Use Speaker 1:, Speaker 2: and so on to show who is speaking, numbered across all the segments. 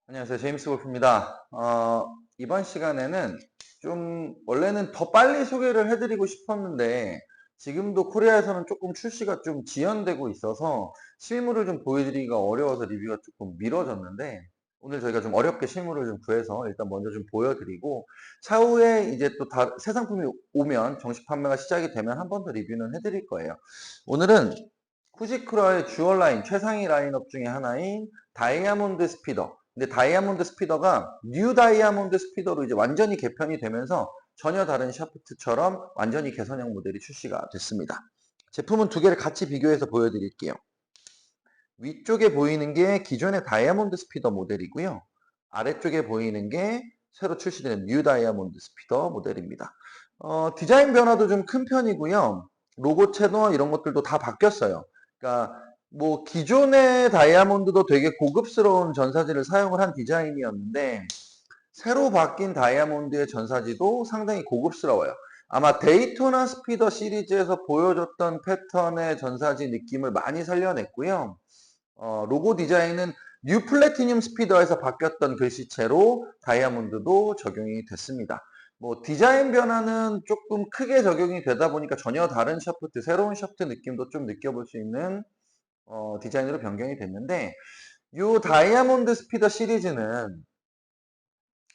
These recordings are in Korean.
Speaker 1: 안녕하세요. 제임스 골프입니다. 이번 시간에는 원래는 더 빨리 소개를 해드리고 싶었는데, 지금도 코리아에서는 조금 출시가 좀 지연되고 있어서 실물을 좀 보여드리기가 어려워서 리뷰가 조금 미뤄졌는데, 오늘 저희가 좀 어렵게 실물을 좀 구해서 일단 먼저 좀 보여드리고, 차후에 이제 또 새 상품이 오면 정식 판매가 시작이 되면 한 번 더 리뷰는 해드릴 거예요. 오늘은 후지쿠라의 듀얼 라인, 최상위 라인업 중에 하나인 다이아몬드 스피더. 근데 다이아몬드 스피더가 뉴 다이아몬드 스피더로 이제 완전히 개편이 되면서 전혀 다른 샤프트처럼 완전히 개선형 모델이 출시가 됐습니다. 제품은 두 개를 같이 비교해서 보여드릴게요. 위쪽에 보이는 게 기존의 다이아몬드 스피더 모델이고요. 아래쪽에 보이는 게 새로 출시되는 뉴 다이아몬드 스피더 모델입니다. 디자인 변화도 좀 큰 편이고요. 로고체나 이런 것들도 다 바뀌었어요. 그러니까 뭐 기존의 다이아몬드도 되게 고급스러운 전사지를 사용을 한 디자인이었는데 새로 바뀐 다이아몬드의 전사지도 상당히 고급스러워요. 아마 데이토나 스피더 시리즈에서 보여줬던 패턴의 전사지 느낌을 많이 살려냈고요. 로고 디자인은 뉴 플래티늄 스피더에서 바뀌었던 글씨체로 다이아몬드도 적용이 됐습니다. 뭐 디자인 변화는 조금 크게 적용이 되다 보니까 전혀 다른 샤프트, 새로운 샤프트 느낌도 좀 느껴볼 수 있는 디자인으로 변경이 됐는데 이 다이아몬드 스피더 시리즈는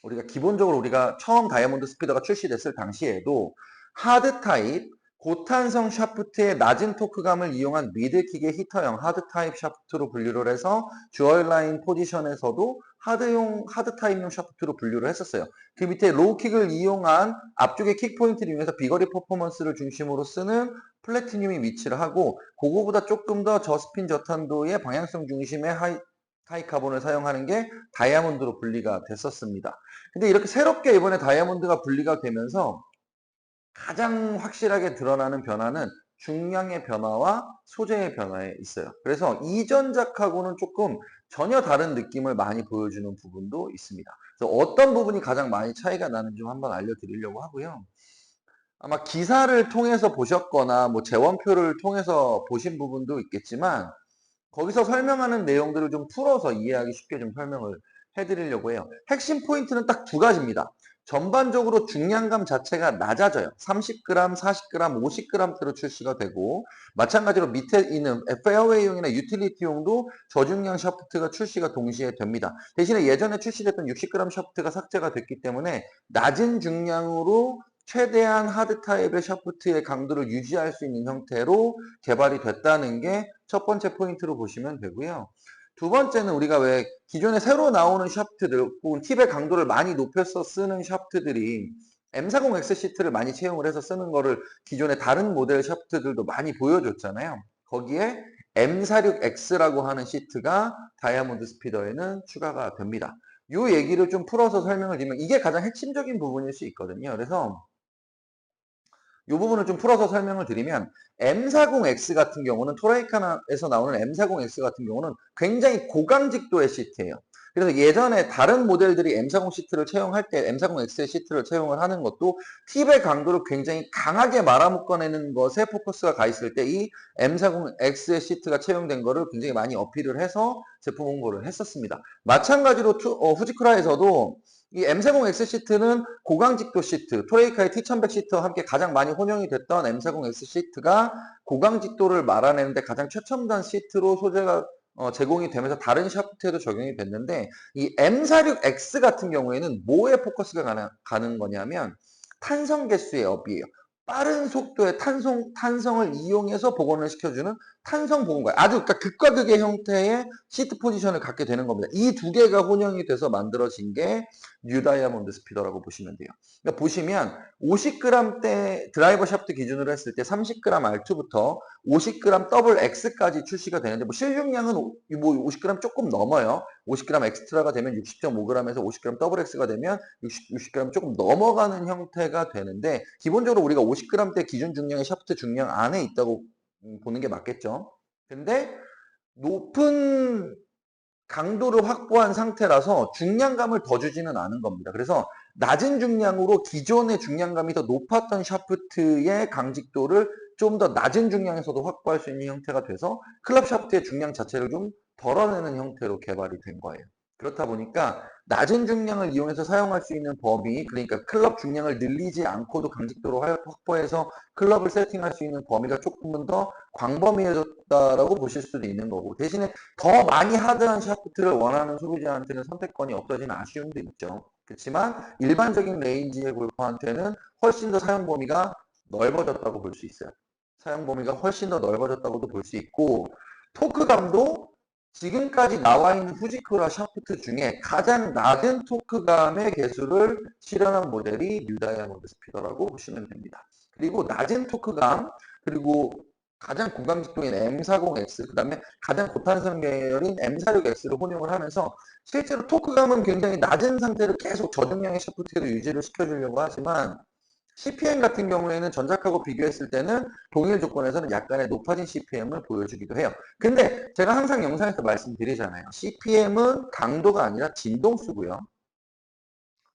Speaker 1: 우리가 처음 다이아몬드 스피더가 출시됐을 당시에도 하드 타입, 고탄성 샤프트의 낮은 토크감을 이용한 미들킥의 히터형 하드 타입 샤프트로 분류를 해서 듀얼 라인 포지션에서도 하드 타입용 샤프트로 분류를 했었어요. 그 밑에 로우킥을 이용한 앞쪽의 킥 포인트를 이용해서 비거리 퍼포먼스를 중심으로 쓰는 플래티늄이 위치를 하고 그거보다 조금 더 저스핀 저탄도의 방향성 중심의 하이 카본을 사용하는 게 다이아몬드로 분리가 됐었습니다. 근데 이렇게 새롭게 이번에 다이아몬드가 분리가 되면서 가장 확실하게 드러나는 변화는 중량의 변화와 소재의 변화에 있어요. 그래서 이전작하고는 조금 전혀 다른 느낌을 많이 보여주는 부분도 있습니다. 그래서 어떤 부분이 가장 많이 차이가 나는지 좀 한번 알려드리려고 하고요. 아마 기사를 통해서 보셨거나 뭐 재원표를 통해서 보신 부분도 있겠지만 거기서 설명하는 내용들을 좀 풀어서 이해하기 쉽게 좀 설명을 해드리려고 해요. 핵심 포인트는 딱 두 가지입니다. 전반적으로 중량감 자체가 낮아져요. 30g, 40g, 50g대로 출시가 되고 마찬가지로 밑에 있는 페어웨이용이나 유틸리티용도 저중량 샤프트가 출시가 동시에 됩니다. 대신에 예전에 출시됐던 60g 샤프트가 삭제가 됐기 때문에 낮은 중량으로 최대한 하드 타입의 샤프트의 강도를 유지할 수 있는 형태로 개발이 됐다는 게 첫 번째 포인트로 보시면 되고요. 두 번째는 우리가 왜 기존에 새로 나오는 샤프트들 혹은 팁의 강도를 많이 높여서 쓰는 샤프트들이 M40X 시트를 많이 채용을 해서 쓰는 거를 기존의 다른 모델 샤프트들도 많이 보여줬잖아요. 거기에 M46X라고 하는 시트가 다이아몬드 스피더에는 추가가 됩니다. 이 얘기를 좀 풀어서 설명을 드리면 이게 가장 핵심적인 부분일 수 있거든요. 그래서 이 부분을 좀 풀어서 설명을 드리면 M40X 같은 경우는 토라이카나에서 나오는 M40X 같은 경우는 굉장히 고강직도의 시트예요. 그래서 예전에 다른 모델들이 M40 시트를 채용할 때 M40X의 시트를 채용을 하는 것도 팁의 강도를 굉장히 강하게 말아묶어내는 것에 포커스가 가 있을 때 이 M40X의 시트가 채용된 거를 굉장히 많이 어필을 해서 제품 홍보를 했었습니다. 마찬가지로 후지쿠라에서도 이 M40X 시트는 고강직도 시트, 토레이카의 T1100 시트와 함께 가장 많이 혼용이 됐던 M40X 시트가 고강직도를 말아내는데 가장 최첨단 시트로 소재가 제공이 되면서 다른 샤프트에도 적용이 됐는데 이 M46X 같은 경우에는 뭐에 포커스가 가는 거냐면 탄성 개수의 업이에요. 빠른 속도의 탄성을 이용해서 복원을 시켜주는 탄성 복원과예요. 아주 그러니까 극과 극의 형태의 시트 포지션을 갖게 되는 겁니다. 이 두 개가 혼용이 돼서 만들어진 게 뉴 다이아몬드 스피더라고 보시면 돼요. 그러니까 보시면 50g대 드라이버 샤프트 기준으로 했을 때 30g R2부터 50g 더블 X까지 출시가 되는데 뭐 실중량은 뭐 50g 조금 넘어요. 50g 엑스트라가 되면 60.5g에서 50g 더블 X가 되면 60g 조금 넘어가는 형태가 되는데 기본적으로 우리가 50g대 기준 중량의 샤프트 중량 안에 있다고 보는 게 맞겠죠. 근데 높은 강도를 확보한 상태라서 중량감을 더 주지는 않은 겁니다. 그래서 낮은 중량으로 기존의 중량감이 더 높았던 샤프트의 강직도를 좀 더 낮은 중량에서도 확보할 수 있는 형태가 돼서 클럽 샤프트의 중량 자체를 좀 덜어내는 형태로 개발이 된 거예요. 그렇다 보니까 낮은 중량을 이용해서 사용할 수 있는 범위, 그러니까 클럽 중량을 늘리지 않고도 강직도로 확보해서 클럽을 세팅할 수 있는 범위가 조금은 더 광범위해졌다라고 보실 수도 있는 거고, 대신에 더 많이 하드한 샤프트를 원하는 소비자한테는 선택권이 없어지는 아쉬움도 있죠. 그렇지만 일반적인 레인지의 골퍼한테는 훨씬 더 사용 범위가 넓어졌다고 볼 수 있어요. 사용 범위가 훨씬 더 넓어졌다고도 볼 수 있고, 토크감도 지금까지 나와 있는 후지쿠라 샤프트 중에 가장 낮은 토크감의 개수를 실현한 모델이 뉴 다이아몬드 스피더라고 보시면 됩니다. 그리고 낮은 토크감, 그리고 가장 고강직도인 M40X, 그 다음에 가장 고탄성 계열인 M46X를 혼용을 하면서 실제로 토크감은 굉장히 낮은 상태를 계속 저중량의 샤프트로 유지를 시켜주려고 하지만 CPM 같은 경우에는 전작하고 비교했을 때는 동일 조건에서는 약간의 높아진 CPM을 보여주기도 해요. 근데 제가 항상 영상에서 말씀드리잖아요. CPM은 강도가 아니라 진동수고요.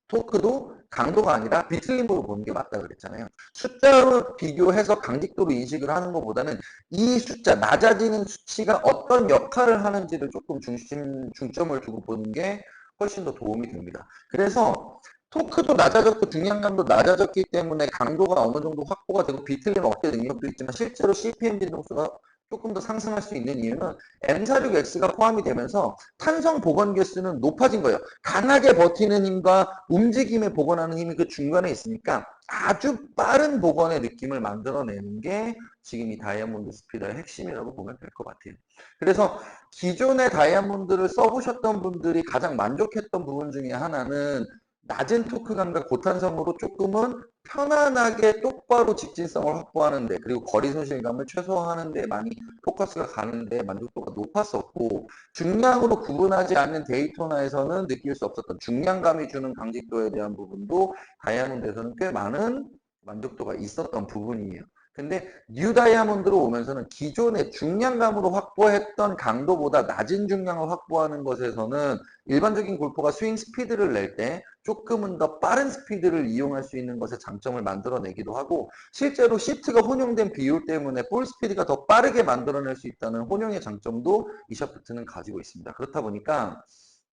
Speaker 1: 토크도 강도가 아니라 비틀림으로 보는 게 맞다 그랬잖아요. 숫자로 비교해서 강직도로 인식을 하는 것보다는 이 숫자, 낮아지는 수치가 어떤 역할을 하는지를 조금 중점을 두고 보는 게 훨씬 더 도움이 됩니다. 그래서 토크도 낮아졌고 중량감도 낮아졌기 때문에 강도가 어느 정도 확보가 되고 비틀림 억제 능력도 있지만 실제로 CPM 진동수가 조금 더 상승할 수 있는 이유는 M46X가 포함이 되면서 탄성 복원 개수는 높아진 거예요. 강하게 버티는 힘과 움직임에 복원하는 힘이 그 중간에 있으니까 아주 빠른 복원의 느낌을 만들어내는 게 지금 이 다이아몬드 스피더의 핵심이라고 보면 될 것 같아요. 그래서 기존의 다이아몬드를 써보셨던 분들이 가장 만족했던 부분 중에 하나는 낮은 토크감과 고탄성으로 조금은 편안하게 똑바로 직진성을 확보하는데, 그리고 거리 손실감을 최소화하는데 많이 포커스가 가는데 만족도가 높았었고, 중량으로 구분하지 않는 데이토나에서는 느낄 수 없었던 중량감이 주는 강직도에 대한 부분도 다이아몬드에서는 꽤 많은 만족도가 있었던 부분이에요. 근데 뉴 다이아몬드로 오면서는 기존의 중량감으로 확보했던 강도보다 낮은 중량을 확보하는 것에서는 일반적인 골퍼가 스윙 스피드를 낼 때 조금은 더 빠른 스피드를 이용할 수 있는 것에 장점을 만들어내기도 하고, 실제로 시트가 혼용된 비율 때문에 볼 스피드가 더 빠르게 만들어낼 수 있다는 혼용의 장점도 이 샤프트는 가지고 있습니다. 그렇다 보니까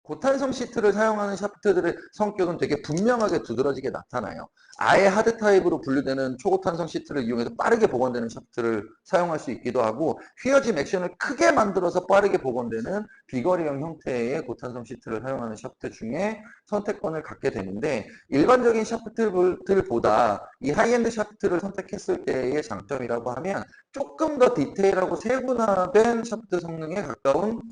Speaker 1: 고탄성 시트를 사용하는 샤프트들의 성격은 되게 분명하게 두드러지게 나타나요. 아예 하드 타입으로 분류되는 초고탄성 시트를 이용해서 빠르게 복원되는 샤프트를 사용할 수 있기도 하고, 휘어짐 액션을 크게 만들어서 빠르게 복원되는 비거리형 형태의 고탄성 시트를 사용하는 샤프트 중에 선택권을 갖게 되는데, 일반적인 샤프트들보다 이 하이엔드 샤프트를 선택했을 때의 장점이라고 하면 조금 더 디테일하고 세분화된 샤프트 성능에 가까운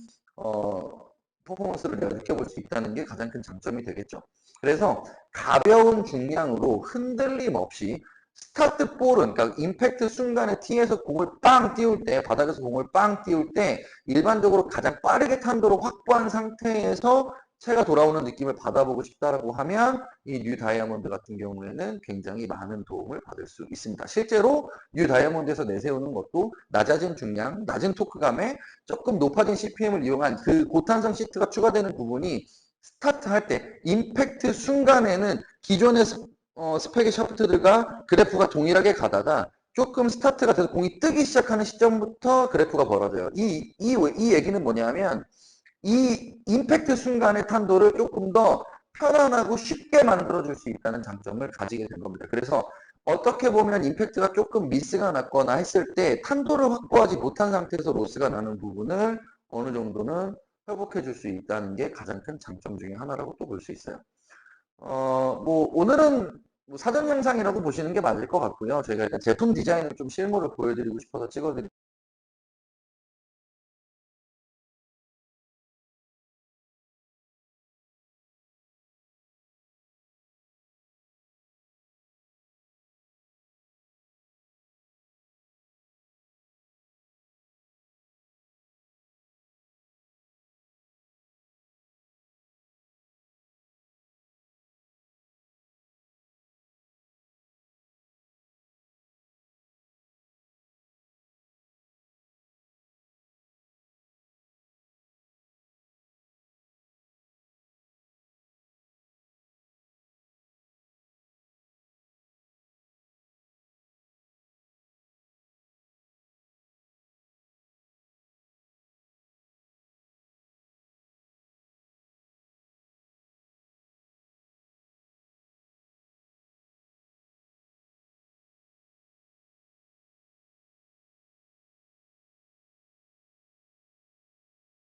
Speaker 1: 퍼포먼스를 내가 느껴볼 수 있다는 게 가장 큰 장점이 되겠죠. 그래서 가벼운 중량으로 흔들림 없이 스타트 볼은, 그러니까 임팩트 순간에 티에서 공을 빵 띄울 때, 바닥에서 공을 빵 띄울 때 일반적으로 가장 빠르게 탄도를 확보한 상태에서 채가 돌아오는 느낌을 받아보고 싶다라고 하면 이 뉴 다이아몬드 같은 경우에는 굉장히 많은 도움을 받을 수 있습니다. 실제로 뉴 다이아몬드에서 내세우는 것도 낮아진 중량, 낮은 토크감에 조금 높아진 CPM을 이용한 그 고탄성 시트가 추가되는 부분이 스타트할 때 임팩트 순간에는 기존의 스펙의 샤프트들과 그래프가 동일하게 가다가 조금 스타트가 돼서 공이 뜨기 시작하는 시점부터 그래프가 벌어져요. 이 얘기는 뭐냐면 이 임팩트 순간의 탄도를 조금 더 편안하고 쉽게 만들어줄 수 있다는 장점을 가지게 된 겁니다. 그래서 어떻게 보면 임팩트가 조금 미스가 났거나 했을 때 탄도를 확보하지 못한 상태에서 로스가 나는 부분을 어느 정도는 회복해 줄 수 있다는 게 가장 큰 장점 중에 하나라고 또 볼 수 있어요. 뭐 오늘은 뭐 사전 영상이라고 보시는 게 맞을 것 같고요. 저희가 일단 제품 디자인을 좀 실물을 보여드리고 싶어서 찍어드린